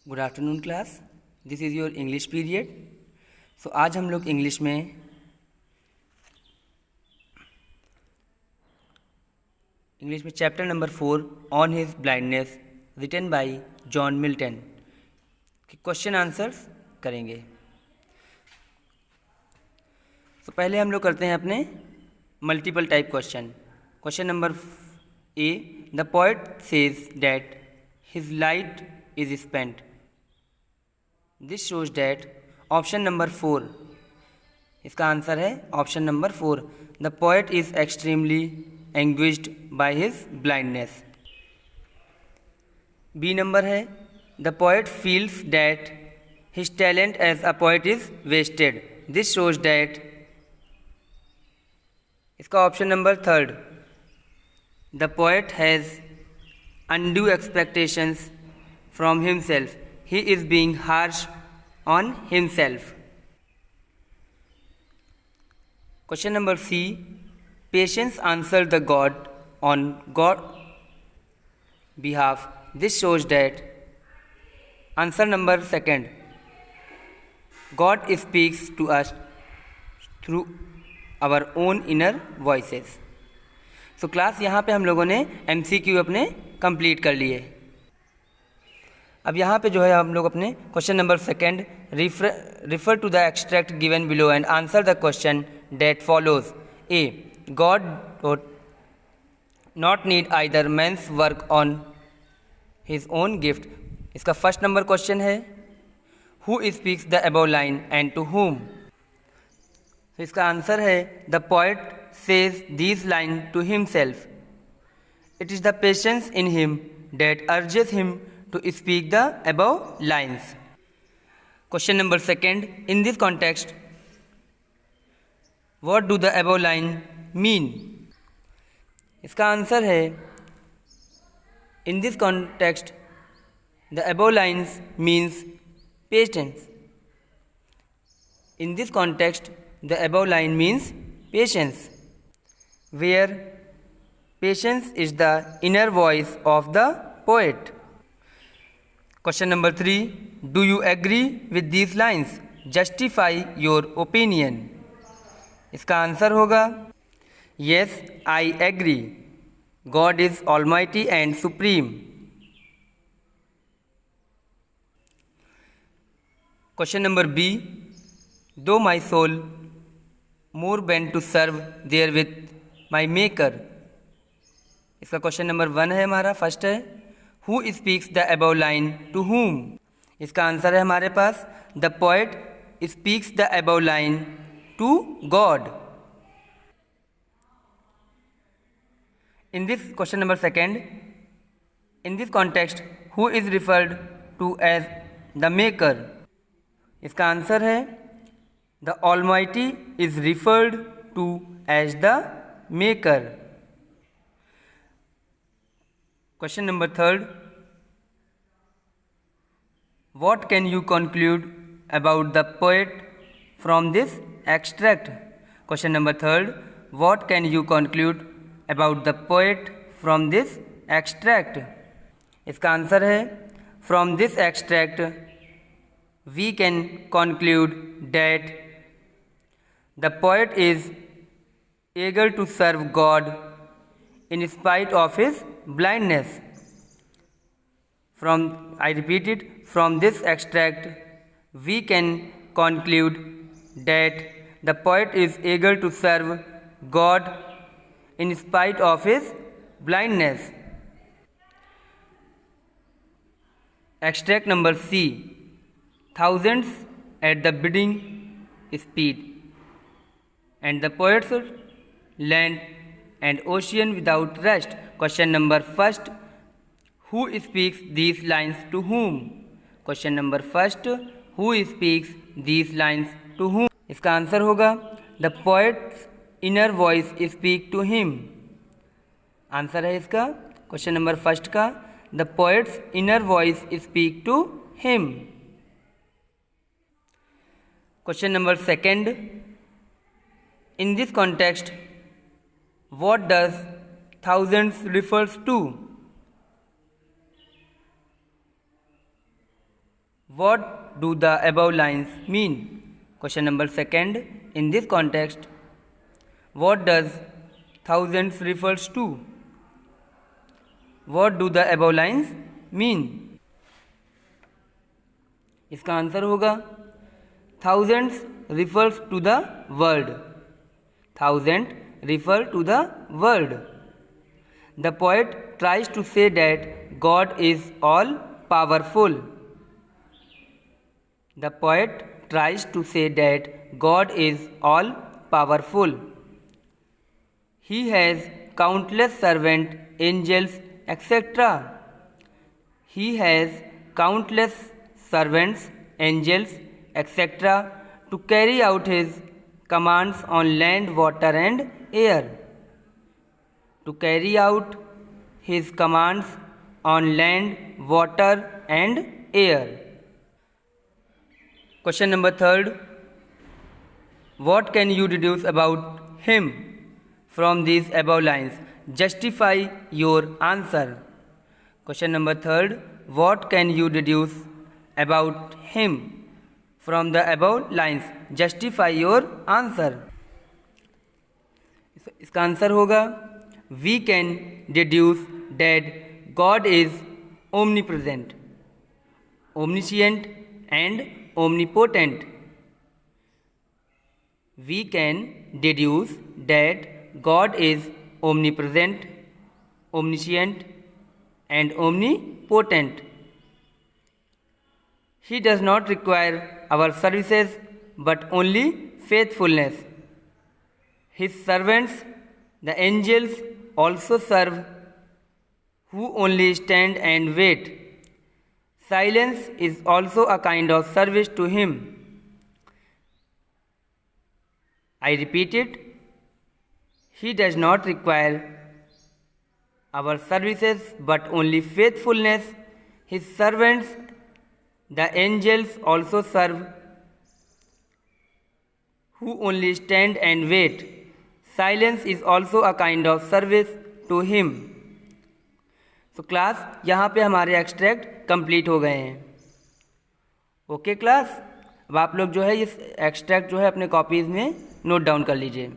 Good afternoon class, this is your English period. So आज हम लोग इंग्लिश में chapter number 4 on his blindness written by John Milton के question answers करेंगे। तो पहले हम लोग करते हैं अपने multiple type question. Question number A, the poet says that his light is spent. This shows that option number 4, इसका आंसर है option number 4, the poet is extremely anguished by his blindness. B number है, the poet feels that his talent as a poet is wasted. This shows that, इसका option number 3, the poet has undue expectations from himself, he is being harsh on himself. Question number C, patience answered the God on God's behalf. This shows that answer number 2, God speaks to us through our own inner voices. So class, यहाँ पे हम लोगों ने MCQ अपने complete कर लिए। अब यहाँ पे जो है हम लोग अपने question number 2, refer to the extract given below and answer the question that follows. A, God not need either man's work on his own gift. इसका फर्स्ट नंबर क्वेश्चन है, who speaks the above line and to whom. तो इसका answer है, the poet says these line to himself. It is the patience in him that urges him to speak the above lines. Question number 2, in this context, what do the above line mean? इसका answer है, in this context the above lines means patience. In this context the above line means patience, where patience is the inner voice of the poet. Question number 3, do you agree with these lines? Justify your opinion. इसका answer होगा, yes, I agree. God is almighty and supreme. Question number B, though my soul more bent to serve there with my maker. इसका question number 1 है हमारा, first है, Who speaks the above line to whom? इसका answer है हमारे पास, the poet speaks the above line to God. In this question number 2, in this context, who is referred to as the maker? इसका answer है, the Almighty is referred to as the maker. Question number 3, what can you conclude about the poet from this extract? Question number 3, what can you conclude about the poet from this extract? इसका answer है, from this extract we can conclude that the poet is eager to serve God in spite of his blindness. I repeat it, from this extract we can conclude that the poet is eager to serve God in spite of his blindness. Extract number C, thousands at the bidding speed, and the poets land and ocean without rest. Question number 1, who speaks these lines to whom? Question number 1, who speaks these lines to whom? इसका answer होगा, the poet's inner voice speak to him. Answer है इसका question number 1 का, the poet's inner voice speak to him. Question number 2, in this context, what does thousands refers to? What do the above lines mean? Question number second. In this context, what does thousands refers to? What do the above lines mean? इसका answer होगा thousands refers to the world. Thousand refer to the world. The poet tries to say that God is all powerful. The poet tries to say that God is all powerful. He has countless servant angels, etc. He has countless servants, angels, etc. to carry out his commands on land, water and air. To carry out his commands on land, water and air. Question number third. What can you deduce about him from these above lines? Justify your answer. Question number third. What can you deduce about him from the above lines? Justify your answer. इसका answer होगा we can deduce that God is omnipresent, omniscient and omnipotent. We can deduce that God is omnipresent, omniscient and omnipotent. He does not require our services but only faithfulness. His servants, the angels, also serve, who only stand and wait. Silence is also a kind of service to him. I repeat it. He does not require our services but only faithfulness. His servants, the angels, also serve, who only stand and wait. Silence is also a kind of service to him. तो class यहाँ पे हमारे extract complete हो गए हैं. Okay class, अब आप लोग जो है इस एक्सट्रैक्ट जो है अपने कॉपीज़ में नोट डाउन कर लीजिए.